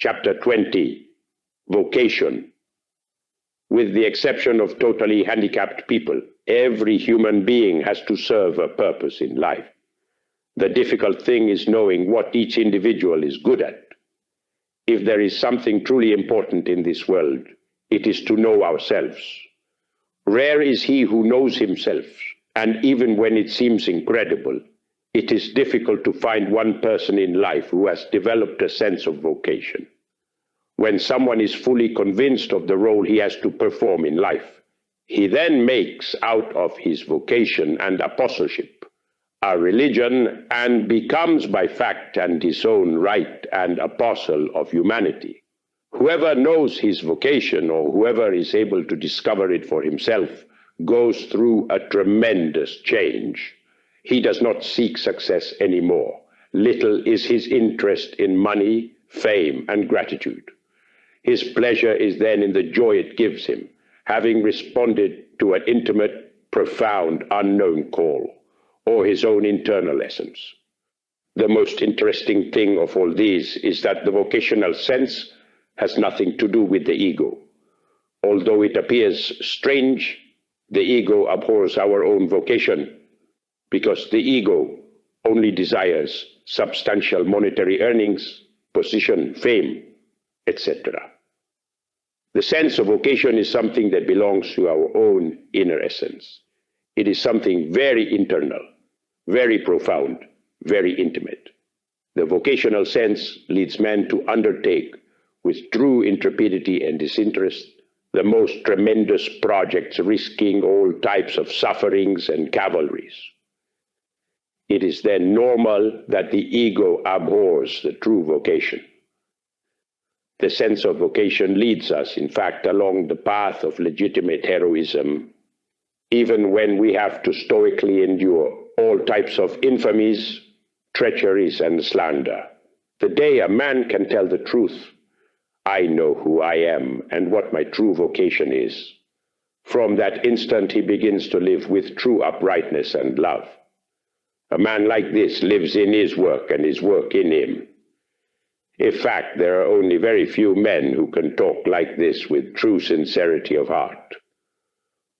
Chapter 20, Vocation. With the exception of totally handicapped people, every human being has to serve a purpose in life. The difficult thing is knowing what each individual is good at. If there is something truly important in this world, it is to know ourselves. Rare is he who knows himself, and even when it seems incredible, it is difficult to find one person in life who has developed a sense of vocation. When someone is fully convinced of the role he has to perform in life, he then makes out of his vocation and apostleship a religion and becomes by fact and his own right an apostle of humanity. Whoever knows his vocation, or whoever is able to discover it for himself, goes through a tremendous change. He does not seek success anymore. Little is his interest in money, fame, and gratitude. His pleasure is then in the joy it gives him, having responded to an intimate, profound, unknown call, or his own internal essence. The most interesting thing of all these is that the vocational sense has nothing to do with the ego. Although it appears strange, the ego abhors our own vocation, because the ego only desires substantial monetary earnings, position, fame, etc. The sense of vocation is something that belongs to our own inner essence. It is something very internal, very profound, very intimate. The vocational sense leads men to undertake, with true intrepidity and disinterest, the most tremendous projects, risking all types of sufferings and cavalries. It is then normal that the ego abhors the true vocation. The sense of vocation leads us, in fact, along the path of legitimate heroism, even when we have to stoically endure all types of infamies, treacheries, and slander. The day a man can tell the truth, I know who I am and what my true vocation is, from that instant he begins to live with true uprightness and love. A man like this lives in his work and his work in him. In fact, there are only very few men who can talk like this with true sincerity of heart.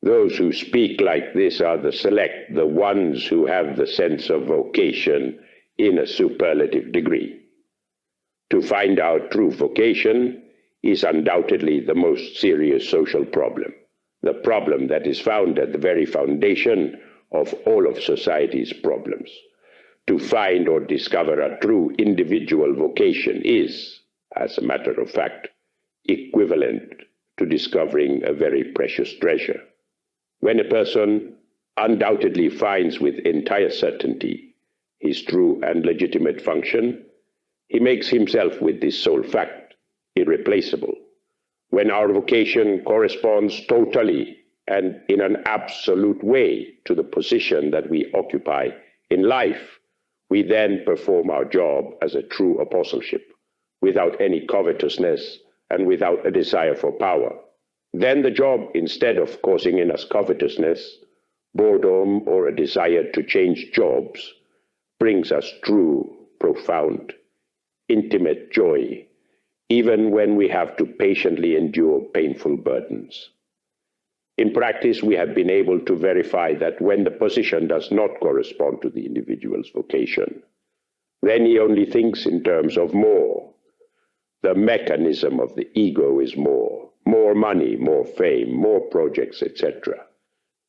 Those who speak like this are the select, the ones who have the sense of vocation in a superlative degree. To find out true vocation is undoubtedly the most serious social problem, the problem that is found at the very foundation of all of society's problems. To find or discover a true individual vocation is, as a matter of fact, equivalent to discovering a very precious treasure. When a person undoubtedly finds with entire certainty his true and legitimate function, he makes himself with this sole fact irreplaceable. When our vocation corresponds totally and in an absolute way to the position that we occupy in life, we then perform our job as a true apostleship, without any covetousness and without a desire for power. Then the job, instead of causing in us covetousness, boredom, or a desire to change jobs, brings us true, profound, intimate joy, even when we have to patiently endure painful burdens. In practice, we have been able to verify that when the position does not correspond to the individual's vocation, then he only thinks in terms of more. The mechanism of the ego is more money, more fame, more projects, etc.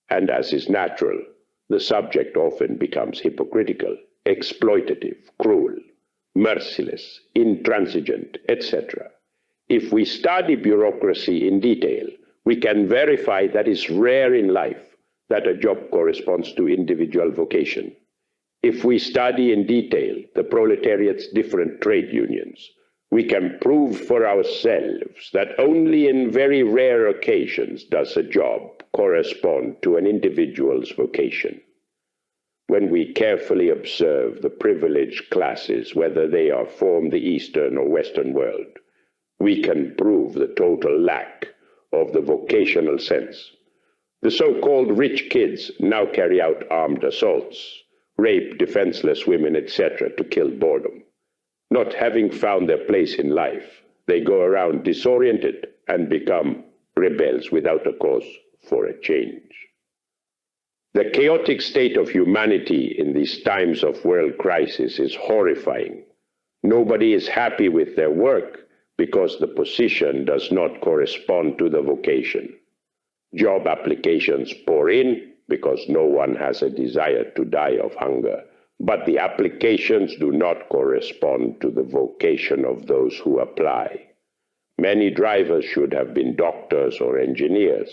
And as is natural, the subject often becomes hypocritical, exploitative, cruel, merciless, intransigent, etc. If we study bureaucracy in detail, we can verify that it's rare in life that a job corresponds to individual vocation. If we study in detail the proletariat's different trade unions, we can prove for ourselves that only in very rare occasions does a job correspond to an individual's vocation. When we carefully observe the privileged classes, whether they are from the Eastern or Western world, we can prove the total lack of the vocational sense. The so-called rich kids now carry out armed assaults, rape defenseless women, etc., to kill boredom. Not having found their place in life, They go around disoriented and become rebels without a cause for a change. The chaotic state of humanity in these times of world crisis is horrifying. Nobody is happy with their work because the position does not correspond to the vocation. Job applications pour in because no one has a desire to die of hunger, but the applications do not correspond to the vocation of those who apply. Many drivers should have been doctors or engineers.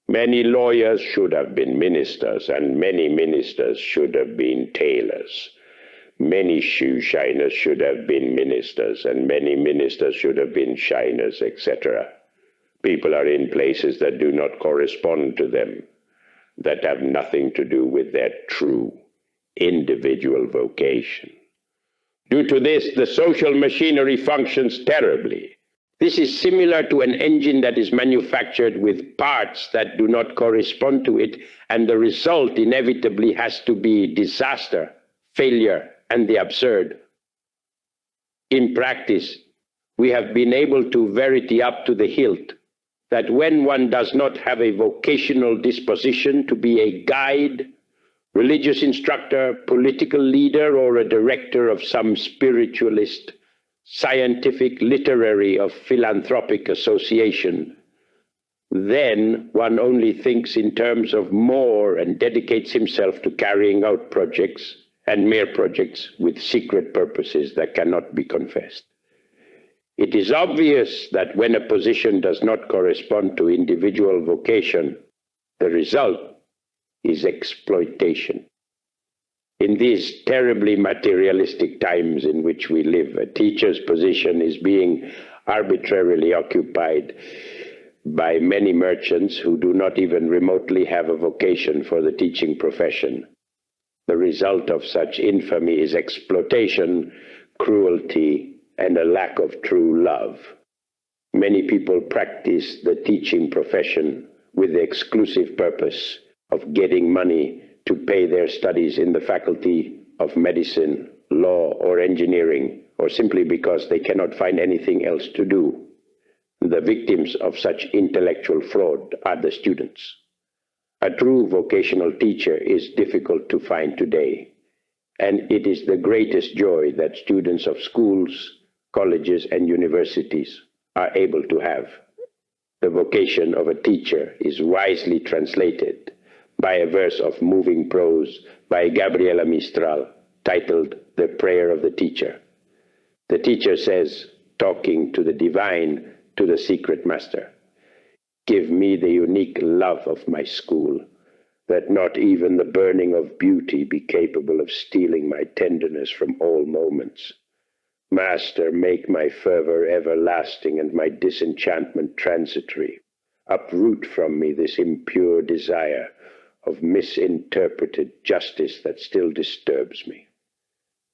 Many lawyers should have been ministers, and many ministers should have been tailors. Many shoe shiners should have been ministers, and many ministers should have been shiners, etc. People are in places that do not correspond to them, that have nothing to do with their true individual vocation. Due to this, the social machinery functions terribly. This is similar to an engine that is manufactured with parts that do not correspond to it, and the result inevitably has to be disaster, failure, and the absurd. In practice, we have been able to verity up to the hilt that when one does not have a vocational disposition to be a guide, religious instructor, political leader, or a director of some spiritualist, scientific, literary, or philanthropic association, then one only thinks in terms of more and dedicates himself to carrying out projects and mere projects with secret purposes that cannot be confessed. It is obvious that when a position does not correspond to individual vocation, the result is exploitation. In these terribly materialistic times in which we live, a teacher's position is being arbitrarily occupied by many merchants who do not even remotely have a vocation for the teaching profession. The result of such infamy is exploitation, cruelty, and a lack of true love. Many people practice the teaching profession with the exclusive purpose of getting money to pay their studies in the faculty of medicine, law, or engineering, or simply because they cannot find anything else to do. The victims of such intellectual fraud are the students. A true vocational teacher is difficult to find today, and it is the greatest joy that students of schools, colleges, and universities are able to have. The vocation of a teacher is wisely translated by a verse of moving prose by Gabriela Mistral, titled The Prayer of the Teacher. The teacher says, talking to the divine, to the secret master, "Give me the unique love of my school, that not even the burning of beauty be capable of stealing my tenderness from all moments. Master, make my fervor everlasting and my disenchantment transitory. Uproot from me this impure desire of misinterpreted justice that still disturbs me,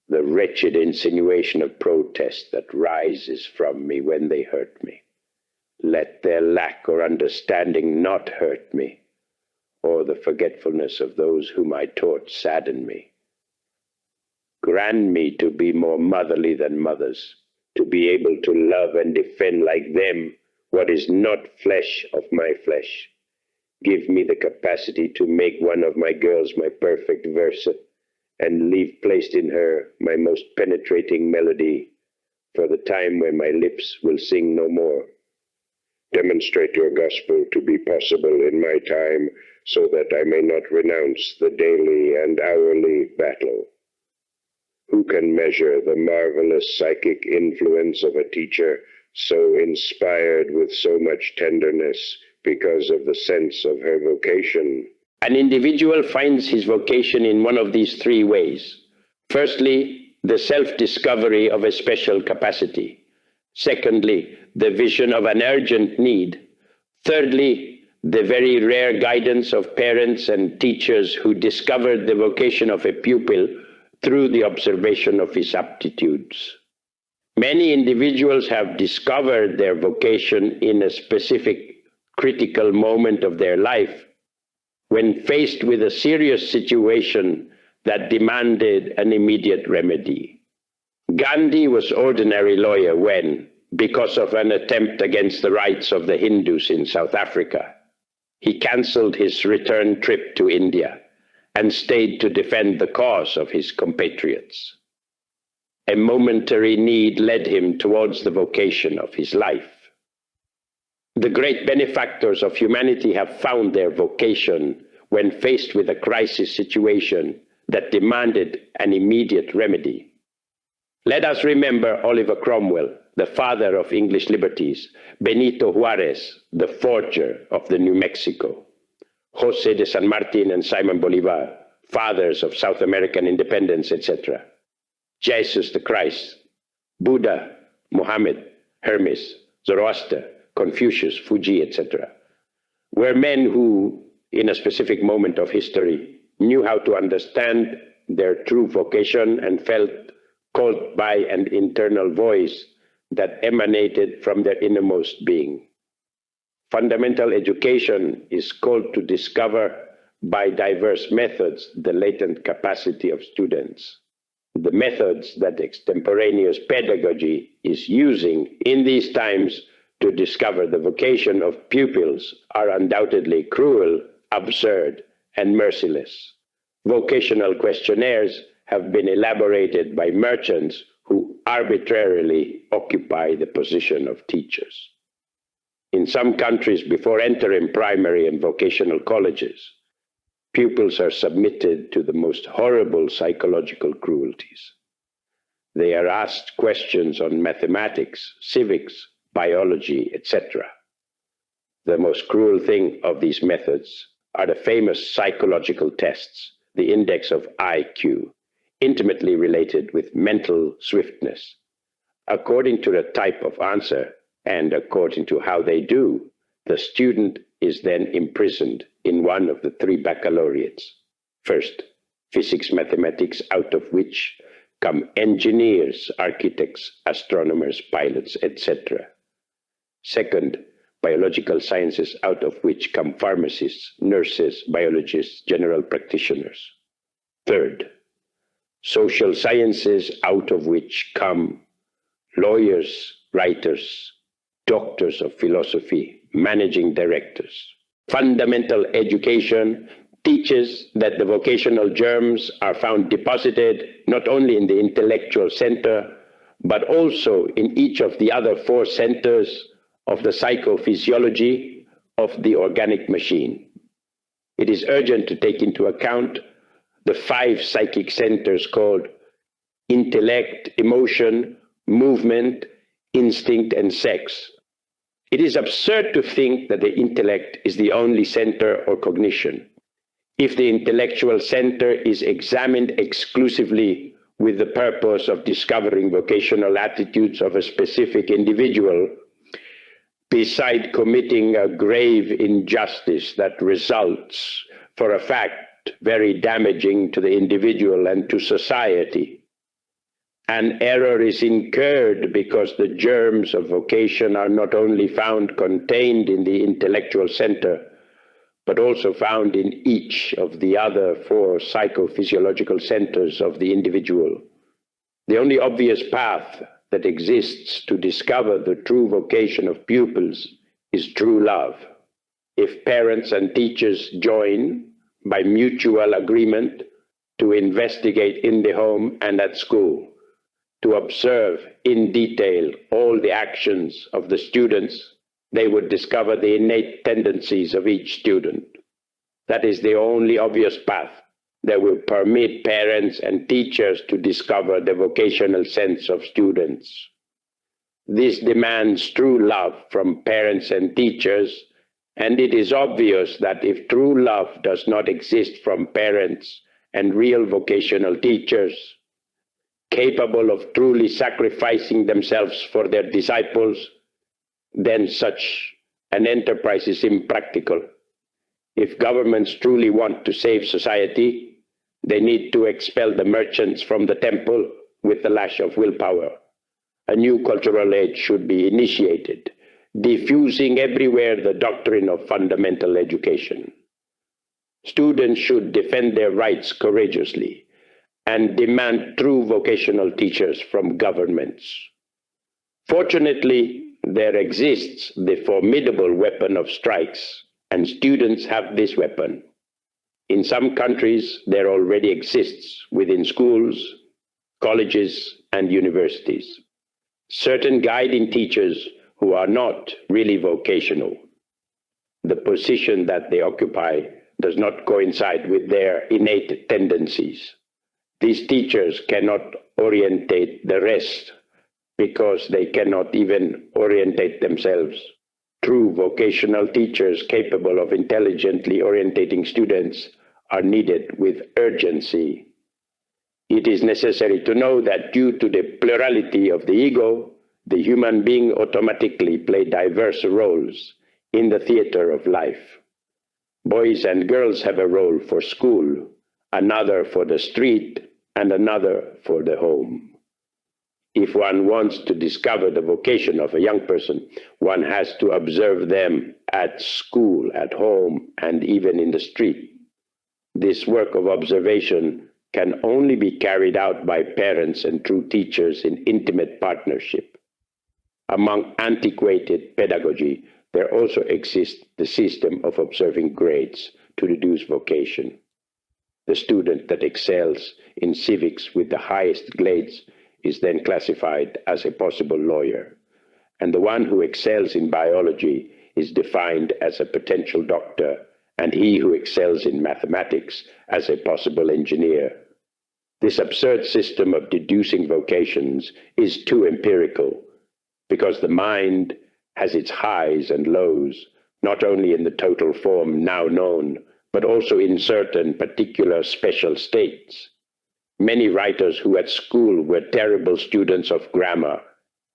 the wretched insinuation of protest that rises from me when they hurt me. Let their lack or understanding not hurt me, or the forgetfulness of those whom I taught sadden me. Grant me to be more motherly than mothers, to be able to love and defend like them what is not flesh of my flesh. Give me the capacity to make one of my girls my perfect verse, and leave placed in her my most penetrating melody, for the time when my lips will sing no more. Demonstrate your gospel to be possible in my time, so that I may not renounce the daily and hourly battle. Who can measure the marvelous psychic influence of a teacher so inspired with so much tenderness because of the sense of her vocation?" An individual finds his vocation in one of these three ways. Firstly, the self-discovery of a special capacity. Secondly, the vision of an urgent need. Thirdly, the very rare guidance of parents and teachers who discovered the vocation of a pupil through the observation of his aptitudes. Many individuals have discovered their vocation in a specific critical moment of their life, when faced with a serious situation that demanded an immediate remedy. Gandhi was ordinary lawyer when, because of an attempt against the rights of the Hindus in South Africa. He cancelled his return trip to India and stayed to defend the cause of his compatriots. A momentary need led him towards the vocation of his life. The great benefactors of humanity have found their vocation when faced with a crisis situation that demanded an immediate remedy. Let us remember Oliver Cromwell, the father of English liberties, Benito Juarez, the forger of the New Mexico, José de San Martin and Simon Bolivar, fathers of South American independence, etc., Jesus the Christ, Buddha, Muhammad, Hermes, Zoroaster, Confucius, Fuji, etc., were men who, in a specific moment of history, knew how to understand their true vocation and felt called by an internal voice that emanated from their innermost being. Fundamental education is called to discover by diverse methods the latent capacity of students. The methods that extemporaneous pedagogy is using in these times to discover the vocation of pupils are undoubtedly cruel, absurd, and merciless. Vocational questionnaires have been elaborated by merchants who arbitrarily occupy the position of teachers. In some countries, before entering primary and vocational colleges, pupils are submitted to the most horrible psychological cruelties. They are asked questions on mathematics, civics, biology, etc. The most cruel thing of these methods are the famous psychological tests, the index of IQ, intimately related with mental swiftness. According to the type of answer and according to how they do, the student is then imprisoned in one of the three baccalaureates. First, physics, mathematics, out of which come engineers, architects, astronomers, pilots, etc. Second, biological sciences, out of which come pharmacists, nurses, biologists, general practitioners. Third, social sciences, out of which come lawyers, writers, doctors of philosophy, managing directors. Fundamental education teaches that the vocational germs are found deposited not only in the intellectual center, but also in each of the other four centers of the psychophysiology of the organic machine. It is urgent to take into account the 5 psychic centers called intellect, emotion, movement, instinct, and sex. It is absurd to think that the intellect is the only center or cognition. If the intellectual center is examined exclusively with the purpose of discovering vocational attitudes of a specific individual, beside committing a grave injustice that results, for a fact, very damaging to the individual and to society, an error is incurred because the germs of vocation are not only found contained in the intellectual center, but also found in each of the other 4 psychophysiological centers of the individual. The only obvious path that exists to discover the true vocation of pupils is true love. If parents and teachers join by mutual agreement to investigate in the home and at school, to observe in detail all the actions of the students, they would discover the innate tendencies of each student. That is the only obvious path that will permit parents and teachers to discover the vocational sense of students. This demands true love from parents and teachers, and it is obvious that if true love does not exist from parents and real vocational teachers, capable of truly sacrificing themselves for their disciples, then such an enterprise is impractical. If governments truly want to save society, they need to expel the merchants from the temple with the lash of willpower. A new cultural age should be initiated, diffusing everywhere the doctrine of fundamental education. Students should defend their rights courageously and demand true vocational teachers from governments. Fortunately, there exists the formidable weapon of strikes, and students have this weapon. In some countries, there already exists within schools, colleges, and universities certain guiding teachers who are not really vocational. The position that they occupy does not coincide with their innate tendencies. These teachers cannot orientate the rest because they cannot even orientate themselves. True vocational teachers capable of intelligently orientating students are needed with urgency. It is necessary to know that due to the plurality of the ego, the human being automatically plays diverse roles in the theater of life. Boys and girls have a role for school, another for the street, and another for the home. If one wants to discover the vocation of a young person, one has to observe them at school, at home, and even in the street. This work of observation can only be carried out by parents and true teachers in intimate partnership. Among antiquated pedagogy, there also exists the system of observing grades to deduce vocation. The student that excels in civics with the highest grades is then classified as a possible lawyer, and the one who excels in biology is defined as a potential doctor, and he who excels in mathematics as a possible engineer. This absurd system of deducing vocations is too empirical, because the mind has its highs and lows, not only in the total form now known, but also in certain particular special states. Many writers who at school were terrible students of grammar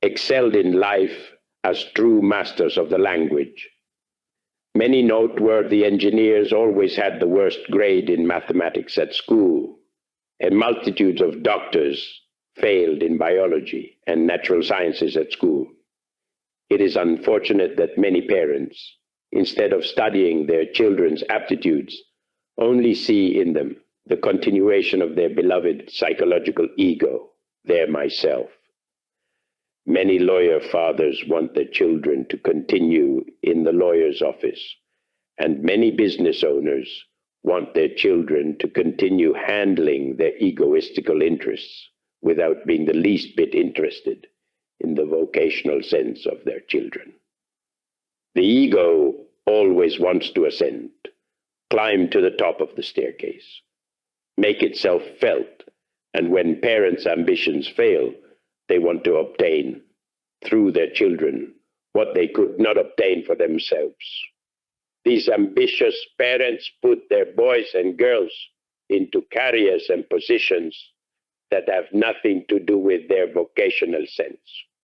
excelled in life as true masters of the language. Many noteworthy engineers always had the worst grade in mathematics at school, and multitudes of doctors failed in biology and natural sciences at school. It is unfortunate that many parents, instead of studying their children's aptitudes, only see in them the continuation of their beloved psychological ego, their myself. Many lawyer fathers want their children to continue in the lawyer's office, and many business owners want their children to continue handling their egoistical interests without being the least bit interested in the vocational sense of their children. The ego always wants to ascend, climb to the top of the staircase, make itself felt, and when parents' ambitions fail, they want to obtain, through their children, what they could not obtain for themselves. These ambitious parents put their boys and girls into careers and positions that have nothing to do with their vocational sense.